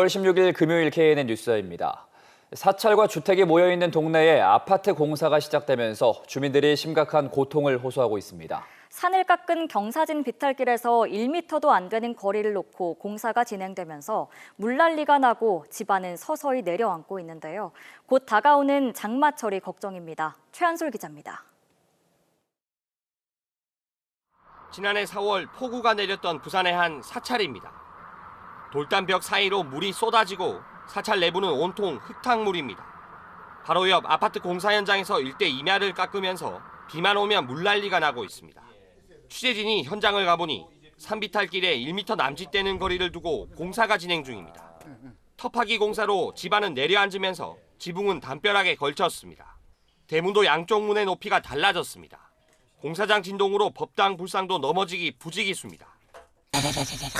9월 16일 금요일 KNN 뉴스입니다. 사찰과 주택이 모여있는 동네에 아파트 공사가 시작되면서 주민들이 심각한 고통을 호소하고 있습니다. 산을 깎은 경사진 비탈길에서 1m도 안 되는 거리를 놓고 공사가 진행되면서 물난리가 나고 집안은 서서히 내려앉고 있는데요. 곧 다가오는 장마철이 걱정입니다. 최한솔 기자입니다. 지난해 4월 폭우가 내렸던 부산의 한 사찰입니다. 돌담벽 사이로 물이 쏟아지고 사찰 내부는 온통 흙탕물입니다. 바로 옆 아파트 공사 현장에서 일대 임야를 깎으면서 비만 오면 물난리가 나고 있습니다. 취재진이 현장을 가보니 산비탈길에 1m 남짓되는 거리를 두고 공사가 진행 중입니다. 터파기 공사로 집안은 내려앉으면서 지붕은 담벼락에 걸쳤습니다. 대문도 양쪽 문의 높이가 달라졌습니다. 공사장 진동으로 법당 불상도 넘어지기 부지기수입니다.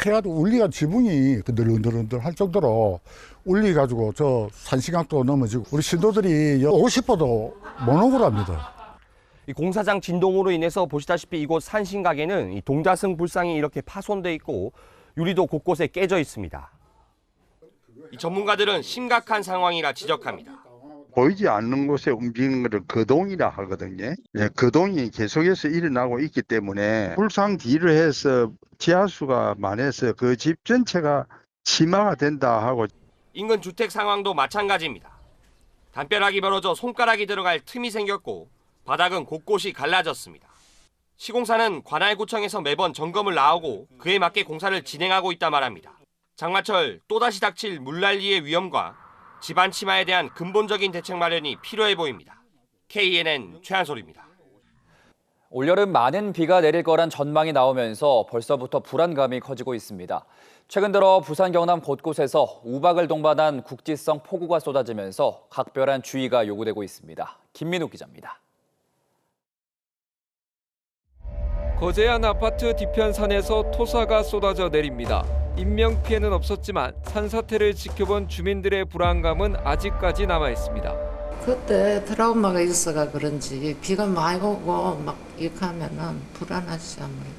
해가지고 울리가 지붕이 너른너른들 할 정도로 울리가지고 저 산시강도 넘어지고 우리 신도들이 오고 싶어도 못 오고 합니다. 이 공사장 진동으로 인해서 보시다시피 이곳 산신각에는 이 동자승 불상이 이렇게 파손돼 있고 유리도 곳곳에 깨져 있습니다. 이 전문가들은 심각한 상황이라 지적합니다. 보이지 않는 곳에 움직이는 것을 거동이라 하거든요. 거동이 계속해서 일어나고 있기 때문에 불상 뒤를 해서 지하수가 많아서 그 집 전체가 침하가 된다 하고. 인근 주택 상황도 마찬가지입니다. 담벼락이 벌어져 손가락이 들어갈 틈이 생겼고 바닥은 곳곳이 갈라졌습니다. 시공사는 관할구청에서 매번 점검을 나오고 그에 맞게 공사를 진행하고 있다 말합니다. 장마철 또다시 닥칠 물난리의 위험과 집안 침하에 대한 근본적인 대책 마련이 필요해 보입니다. KNN 최한솔입니다. 올여름 많은 비가 내릴 거란 전망이 나오면서 벌써부터 불안감이 커지고 있습니다. 최근 들어 부산 경남 곳곳에서 우박을 동반한 국지성 폭우가 쏟아지면서 각별한 주의가 요구되고 있습니다. 김민욱 기자입니다. 거제안 아파트 뒤편산에서 토사가 쏟아져 내립니다. 인명 피해는 없었지만 산사태를 지켜본 주민들의 불안감은 아직까지 남아 있습니다. 그때 트라우마가 있어가 그런지 비가 많이 오고 막 이렇게 하면은 불안하지 아무래도.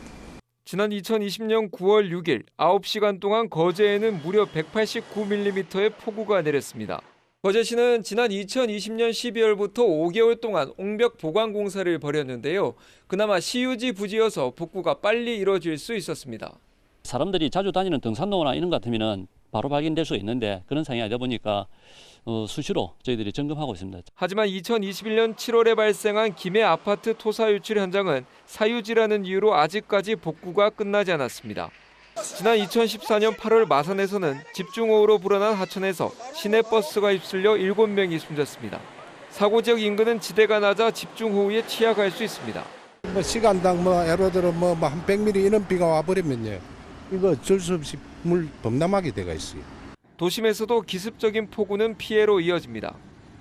지난 2020년 9월 6일 9시간 동안 거제에는 무려 189mm의 폭우가 내렸습니다. 거제시는 지난 2020년 12월부터 5개월 동안 옹벽 보강 공사를 벌였는데요. 그나마 시유지 부지여서 복구가 빨리 이뤄질 수 있었습니다. 사람들이 자주 다니는 등산로나 이런 것 같으면 바로 발견될 수 있는데 그런 상황이 아니다 보니까 수시로 저희들이 점검하고 있습니다. 하지만 2021년 7월에 발생한 김해 아파트 토사 유출 현장은 사유지라는 이유로 아직까지 복구가 끝나지 않았습니다. 지난 2014년 8월 마산에서는 집중호우로 불어난 하천에서 시내버스가 휩쓸려 7명이 숨졌습니다. 사고 지역 인근은 지대가 낮아 집중호우에 취약할 수 있습니다. 시간당 예를 들어 한 100mm 이런 비가 와버리면요, 이거 어쩔 수 없이 물 범람하게 돼가 있어요. 도심에서도 기습적인 폭우는 피해로 이어집니다.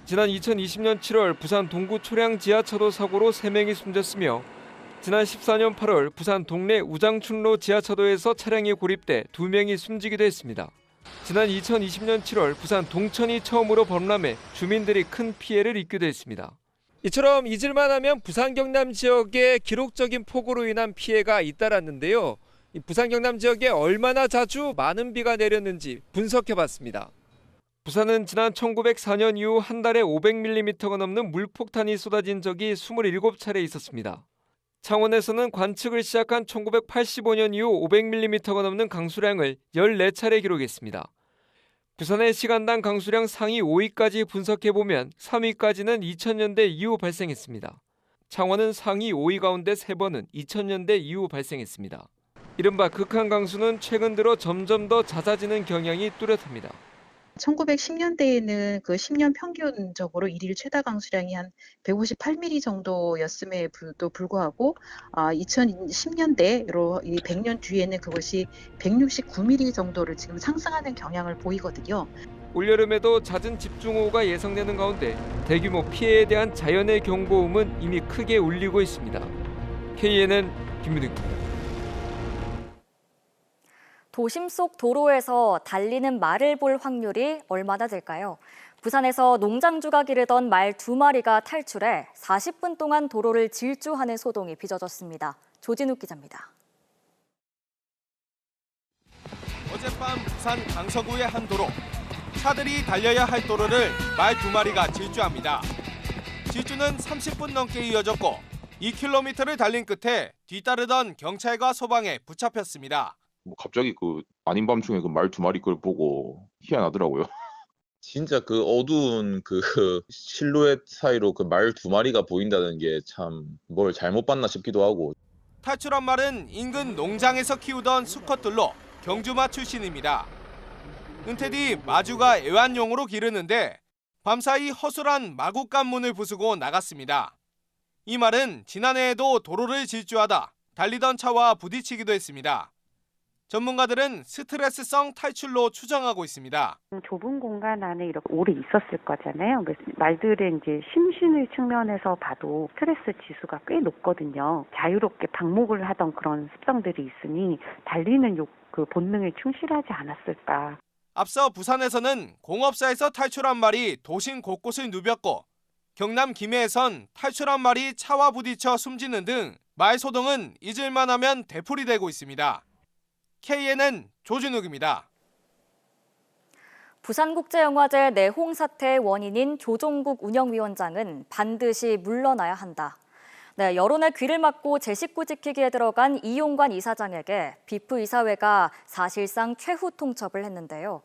지난 2020년 7월 부산 동구 초량 지하차도 사고로 3명이 숨졌으며 지난 14년 8월 부산 동래 우장춘로 지하차도에서 차량이 고립돼 2명이 숨지기도 했습니다. 지난 2020년 7월 부산 동천이 처음으로 범람해 주민들이 큰 피해를 입기도 했습니다. 이처럼 잊을만 하면 부산 경남 지역에 기록적인 폭우로 인한 피해가 잇따랐는데요. 부산 경남 지역에 얼마나 자주 많은 비가 내렸는지 분석해봤습니다. 부산은 지난 1904년 이후 한 달에 500mm가 넘는 물폭탄이 쏟아진 적이 27차례 있었습니다. 창원에서는 관측을 시작한 1985년 이후 500mm가 넘는 강수량을 14차례 기록했습니다. 부산의 시간당 강수량 상위 5위까지 분석해보면 3위까지는 2000년대 이후 발생했습니다. 창원은 상위 5위 가운데 3번은 2000년대 이후 발생했습니다. 이른바 극한 강수는 최근 들어 점점 더 잦아지는 경향이 뚜렷합니다. 1910년대에는 그 10년 평균적으로 일일 최다 강수량이 한 158mm 정도였음에도 불구하고 2010년대로 이 100년 뒤에는 그것이 169mm 정도를 지금 상승하는 경향을 보이거든요. 올여름에도 잦은 집중호우가 예상되는 가운데 대규모 피해에 대한 자연의 경고음은 이미 크게 울리고 있습니다. KNN 김민욱입니다. 도심 속 도로에서 달리는 말을 볼 확률이 얼마나 될까요? 부산에서 농장주가 기르던 말 2마리가 탈출해 40분 동안 도로를 질주하는 소동이 빚어졌습니다. 조진욱 기자입니다. 어젯밤 부산 강서구의 한 도로. 차들이 달려야 할 도로를 말 2마리가 질주합니다. 질주는 30분 넘게 이어졌고 2km를 달린 끝에 뒤따르던 경찰과 소방에 붙잡혔습니다. 갑자기 아닌 밤중에 말 2마리 걸 보고 희한하더라고요. 진짜 어두운 실루엣 사이로 말 2마리가 보인다는 게 참 뭘 잘못 봤나 싶기도 하고. 탈출한 말은 인근 농장에서 키우던 수컷들로 경주마 출신입니다. 은퇴 뒤 마주가 애완용으로 기르는데 밤사이 허술한 마구간 문을 부수고 나갔습니다. 이 말은 지난해에도 도로를 질주하다 달리던 차와 부딪히기도 했습니다. 전문가들은 스트레스성 탈출로 추정하고 있습니다. 좁은 공간 안에 이렇게 오래 있었을 거잖아요. 그래서 말들의 이제 심신의 측면에서 봐도 스트레스 지수가 꽤 높거든요. 자유롭게 방목을 하던 그런 습성들이 있으니 달리는 그 본능에 충실하지 않았을까. 앞서 부산에서는 공업사에서 탈출한 말이 도심 곳곳을 누볐고 경남 김해에선 탈출한 말이 차와 부딪혀 숨지는 등 말 소동은 잊을만 하면 되풀이되고 있습니다. KNN 조준욱입니다. 부산국제영화제 내홍 사태의 원인인 조종국 운영위원장은 반드시 물러나야 한다. 네, 여론의 귀를 막고 제 식구 지키기에 들어간 이용관 이사장에게 비프 이사회가 사실상 최후 통첩을 했는데요.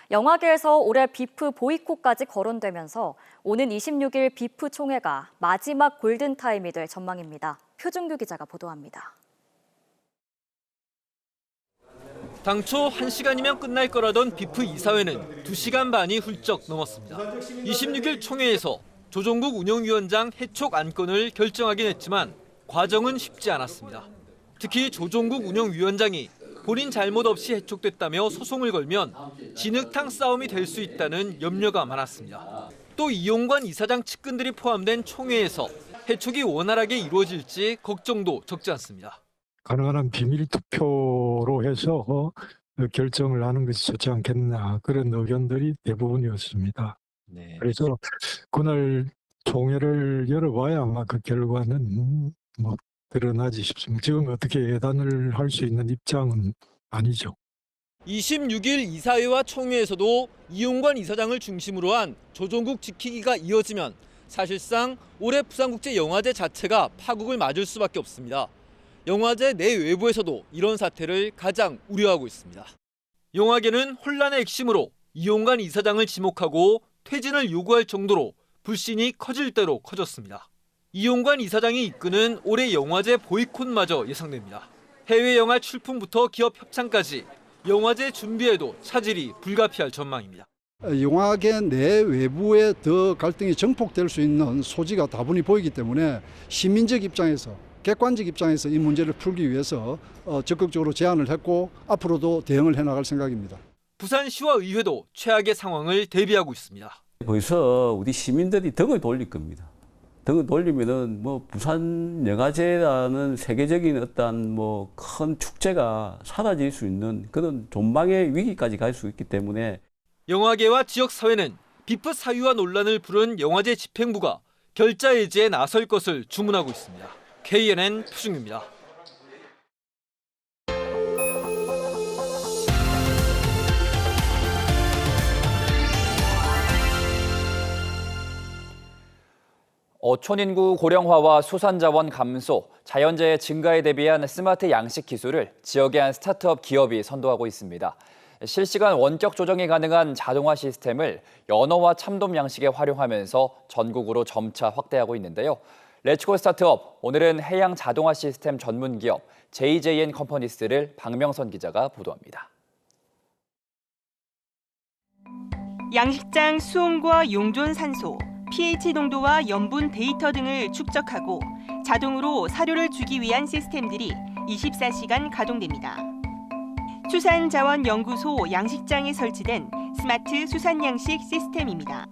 영화계에서 올해 비프 보이콧까지 거론되면서 오는 26일 비프 총회가 마지막 골든타임이 될 전망입니다. 표준규 기자가 보도합니다. 당초 1시간이면 끝날 거라던 비프 이사회는 2시간 반이 훌쩍 넘었습니다. 26일 총회에서 조종국 운영위원장 해촉 안건을 결정하긴 했지만 과정은 쉽지 않았습니다. 특히 조종국 운영위원장이 본인 잘못 없이 해촉됐다며 소송을 걸면 진흙탕 싸움이 될 수 있다는 염려가 많았습니다. 또 이용관 이사장 측근들이 포함된 총회에서 해촉이 원활하게 이루어질지 걱정도 적지 않습니다. 가능한 한 비밀 투표로 해서 결정을 하는 것이 좋지 않겠나 그런 의견들이 대부분이었습니다. 네. 그래서 그날 총회를 열어봐야 아마 그 결과는 드러나지 싶습니다. 지금 어떻게 예단을 할 수 있는 입장은 아니죠. 26일 이사회와 총회에서도 이용관 이사장을 중심으로 한 조종국 지키기가 이어지면 사실상 올해 부산국제영화제 자체가 파국을 맞을 수밖에 없습니다. 영화제 내외부에서도 이런 사태를 가장 우려하고 있습니다. 영화계는 혼란의 핵심으로 이용관 이사장을 지목하고 퇴진을 요구할 정도로 불신이 커질 대로 커졌습니다. 이용관 이사장이 이끄는 올해 영화제 보이콧마저 예상됩니다. 해외 영화 출품부터 기업 협찬까지 영화제 준비에도 차질이 불가피할 전망입니다. 영화계 내 외부에 더 갈등이 정폭될 수 있는 소지가 다분히 보이기 때문에 시민적 입장에서 객관적 입장에서 이 문제를 풀기 위해서 적극적으로 제안을 했고 앞으로도 대응을 해나갈 생각입니다. 부산시와 의회도 최악의 상황을 대비하고 있습니다. 벌써 우리 시민들이 등을 돌릴 겁니다. 등을 돌리면은 부산 영화제라는 세계적인 어떤 큰 축제가 사라질 수 있는 그런 존망의 위기까지 갈 수 있기 때문에 영화계와 지역 사회는 비프 사유와 논란을 부른 영화제 집행부가 결자 해지에 나설 것을 주문하고 있습니다. KNN 표준규입니다. 어촌 인구 고령화와 수산 자원 감소, 자연재해 증가에 대비한 스마트 양식 기술을 지역의 한 스타트업 기업이 선도하고 있습니다. 실시간 원격 조정이 가능한 자동화 시스템을 연어와 참돔 양식에 활용하면서 전국으로 점차 확대하고 있는데요. 렛츠고 스타트업, 오늘은 해양 자동화 시스템 전문 기업 JJN 컴퍼니스를 박명선 기자가 보도합니다. 양식장 수온과 용존 산소, pH 농도와 염분 데이터 등을 축적하고 자동으로 사료를 주기 위한 시스템들이 24시간 가동됩니다. 수산자원연구소 양식장에 설치된 스마트 수산양식 시스템입니다.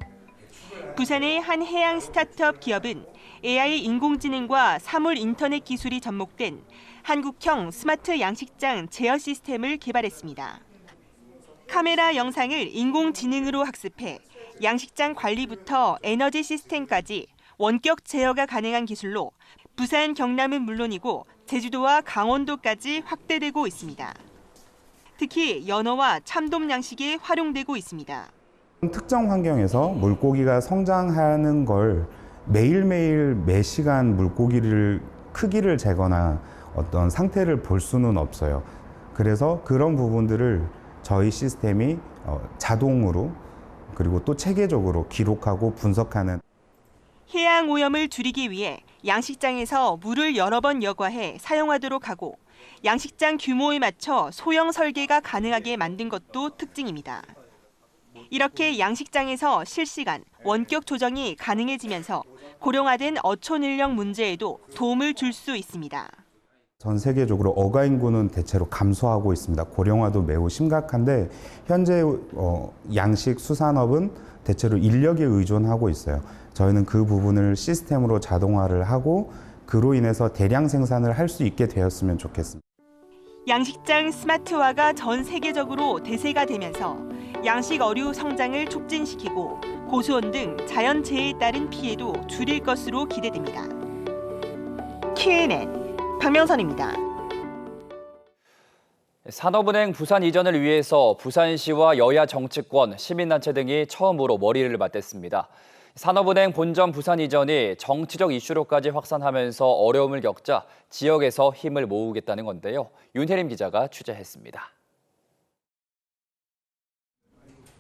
부산의 한 해양 스타트업 기업은 AI 인공지능과 사물 인터넷 기술이 접목된 한국형 스마트 양식장 제어 시스템을 개발했습니다. 카메라 영상을 인공지능으로 학습해 양식장 관리부터 에너지 시스템까지 원격 제어가 가능한 기술로 부산, 경남은 물론이고 제주도와 강원도까지 확대되고 있습니다. 특히 연어와 참돔 양식에 활용되고 있습니다. 특정 환경에서 물고기가 성장하는 걸 매일매일 매 시간 물고기를 크기를 재거나 어떤 상태를 볼 수는 없어요. 그래서 그런 부분들을 저희 시스템이 자동으로 그리고 또 체계적으로 기록하고 분석하는. 해양 오염을 줄이기 위해 양식장에서 물을 여러 번 여과해 사용하도록 하고 양식장 규모에 맞춰 소형 설계가 가능하게 만든 것도 특징입니다. 이렇게 양식장에서 실시간 원격 조정이 가능해지면서 고령화된 어촌 인력 문제에도 도움을 줄 수 있습니다. 전 세계적으로 어가 인구는 대체로 감소하고 있습니다. 고령화도 매우 심각한데 현재 양식 수산업은 대체로 인력에 의존하고 있어요. 저희는 그 부분을 시스템으로 자동화를 하고 그로 인해서 대량 생산을 할 수 있게 되었으면 좋겠습니다. 양식장 스마트화가 전 세계적으로 대세가 되면서 양식 어류 성장을 촉진시키고 고수온 등 자연재해에 따른 피해도 줄일 것으로 기대됩니다. KNN 박명선입니다. 산업은행 부산 이전을 위해서 부산시와 여야 정치권, 시민단체 등이 처음으로 머리를 맞댔습니다. 산업은행 본점 부산 이전이 정치적 이슈로까지 확산하면서 어려움을 겪자 지역에서 힘을 모으겠다는 건데요. 윤혜림 기자가 취재했습니다.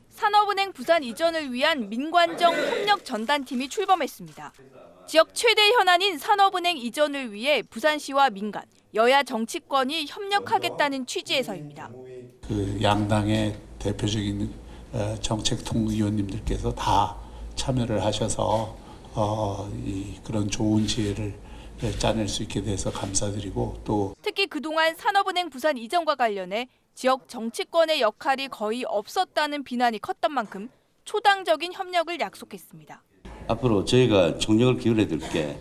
산업은행 부산 이전을 위한 민관정 협력 전단팀이 출범했습니다. 지역 최대 현안인 산업은행 이전을 위해 부산시와 민간, 여야 정치권이 협력하겠다는 취지에서입니다. 그 양당의 대표적인 정책통의원님들께서 다 참여를 하셔서 그런 좋은 지혜를 짜낼 수 있게 돼서 감사드리고 또 특히 그동안 산업은행 부산 이전과 관련해 지역 정치권의 역할이 거의 없었다는 비난이 컸던 만큼 초당적인 협력을 약속했습니다. 앞으로 저희가 총력을 기울여 들 게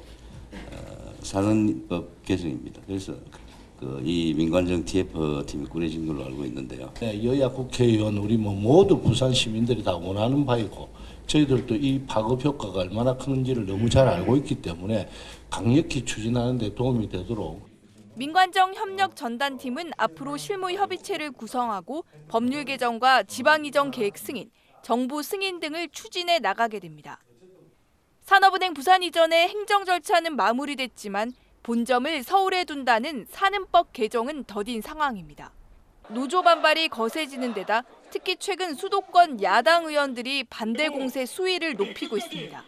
산업법 개정입니다. 그래서 이 민관정 TF팀이 꾸려진 걸로 알고 있는데요. 네, 여야 국회의원 우리 모두 부산 시민들이 다 원하는 바이고 저희들도 이 파급 효과가 얼마나 큰지를 너무 잘 알고 있기 때문에 강력히 추진하는 데 도움이 되도록. 민관정 협력 전단팀은 앞으로 실무 협의체를 구성하고 법률 개정과 지방 이전 계획 승인, 정부 승인 등을 추진해 나가게 됩니다. 산업은행 부산 이전의 행정 절차는 마무리됐지만 본점을 서울에 둔다는 산은법 개정은 더딘 상황입니다. 노조 반발이 거세지는 데다 특히 최근 수도권 야당 의원들이 반대 공세 수위를 높이고 있습니다.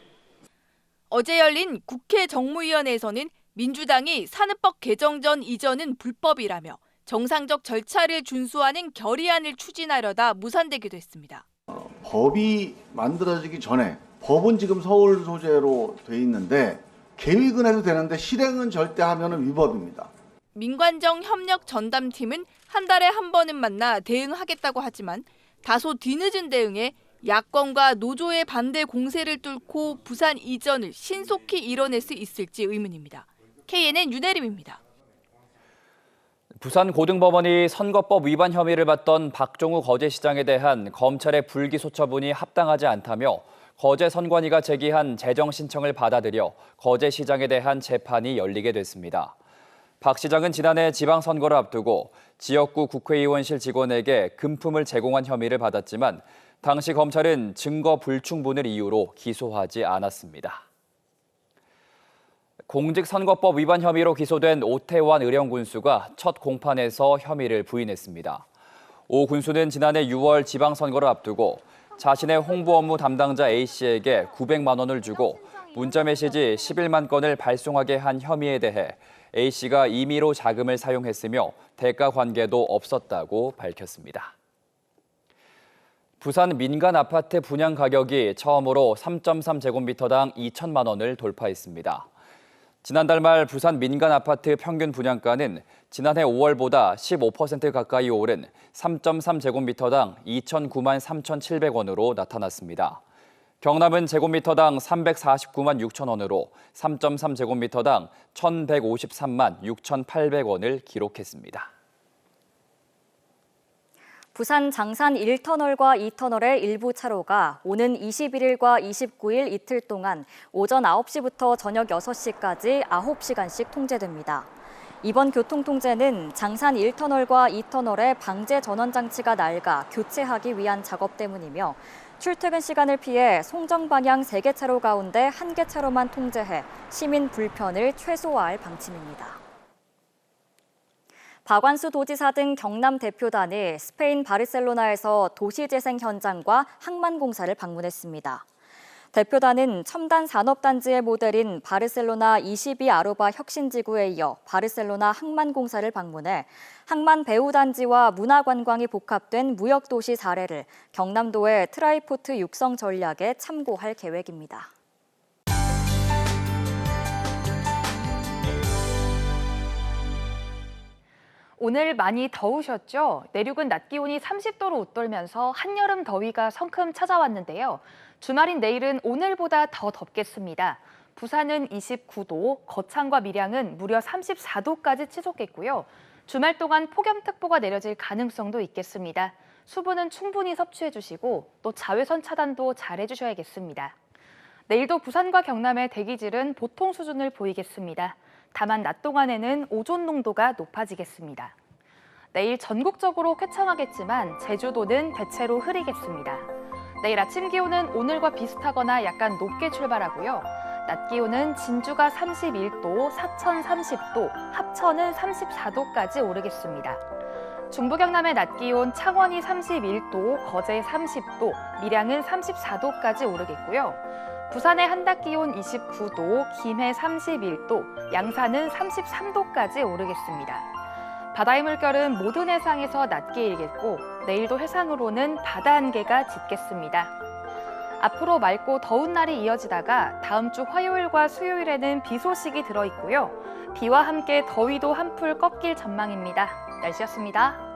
어제 열린 국회 정무위원회에서는 민주당이 산업법 개정 전 이전은 불법이라며 정상적 절차를 준수하는 결의안을 추진하려다 무산되기도 했습니다. 법이 만들어지기 전에 법은 지금 서울 소재로 돼 있는데 계획은 해도 되는데 실행은 절대 하면은 위법입니다. 민관정 협력 전담팀은 한 달에 한 번은 만나 대응하겠다고 하지만 다소 뒤늦은 대응에 야권과 노조의 반대 공세를 뚫고 부산 이전을 신속히 이뤄낼 수 있을지 의문입니다. KNN 윤혜림입니다. 부산고등법원이 선거법 위반 혐의를 받던 박종우 거제시장에 대한 검찰의 불기소 처분이 합당하지 않다며 거제 선관위가 제기한 재정 신청을 받아들여 거제시장에 대한 재판이 열리게 됐습니다. 박 시장은 지난해 지방선거를 앞두고 지역구 국회의원실 직원에게 금품을 제공한 혐의를 받았지만 당시 검찰은 증거 불충분을 이유로 기소하지 않았습니다. 공직선거법 위반 혐의로 기소된 오태환 의령군수가 첫 공판에서 혐의를 부인했습니다. 오 군수는 지난해 6월 지방선거를 앞두고 자신의 홍보 업무 담당자 A씨에게 900만 원을 주고 문자메시지 11만 건을 발송하게 한 혐의에 대해 A씨가 임의로 자금을 사용했으며 대가 관계도 없었다고 밝혔습니다. 부산 민간 아파트 분양 가격이 처음으로 3.3제곱미터당 2천만 원을 돌파했습니다. 지난달 말 부산 민간 아파트 평균 분양가는 지난해 5월보다 15% 가까이 오른 3.3제곱미터당 2,009만 3,700원으로 나타났습니다. 경남은 제곱미터당 349만 6천 원으로 3.3제곱미터당 1,153만 6,800원을 기록했습니다. 부산 장산 1터널과 2터널의 일부 차로가 오는 21일과 29일 이틀 동안 오전 9시부터 저녁 6시까지 9시간씩 통제됩니다. 이번 교통통제는 장산 1터널과 2터널의 방제 전원 장치가 낡아 교체하기 위한 작업 때문이며 출퇴근 시간을 피해 송정 방향 3개 차로 가운데 1개 차로만 통제해 시민 불편을 최소화할 방침입니다. 박완수 도지사 등 경남 대표단이 스페인 바르셀로나에서 도시재생 현장과 항만공사를 방문했습니다. 대표단은 첨단 산업단지의 모델인 바르셀로나 22 아로바 혁신지구에 이어 바르셀로나 항만공사를 방문해 항만 배후단지와 문화관광이 복합된 무역도시 사례를 경남도의 트라이포트 육성 전략에 참고할 계획입니다. 오늘 많이 더우셨죠? 내륙은 낮 기온이 30도로 웃돌면서 한여름 더위가 성큼 찾아왔는데요. 주말인 내일은 오늘보다 더 덥겠습니다. 부산은 29도, 거창과 밀양은 무려 34도까지 치솟겠고요. 주말 동안 폭염특보가 내려질 가능성도 있겠습니다. 수분은 충분히 섭취해 주시고 또 자외선 차단도 잘 해주셔야겠습니다. 내일도 부산과 경남의 대기질은 보통 수준을 보이겠습니다. 다만 낮 동안에는 오존 농도가 높아지겠습니다. 내일 전국적으로 쾌청하겠지만 제주도는 대체로 흐리겠습니다. 내일 아침 기온은 오늘과 비슷하거나 약간 높게 출발하고요. 낮 기온은 진주가 31도, 사천 30도, 합천은 34도까지 오르겠습니다. 중부 경남의 낮 기온 창원이 31도, 거제 30도, 밀양은 34도까지 오르겠고요. 부산의 한낮 기온 29도, 김해 31도, 양산은 33도까지 오르겠습니다. 바다의 물결은 모든 해상에서 낮게 일겠고 내일도 해상으로는 바다 안개가 짙겠습니다. 앞으로 맑고 더운 날이 이어지다가 다음 주 화요일과 수요일에는 비 소식이 들어있고요. 비와 함께 더위도 한풀 꺾일 전망입니다. 날씨였습니다.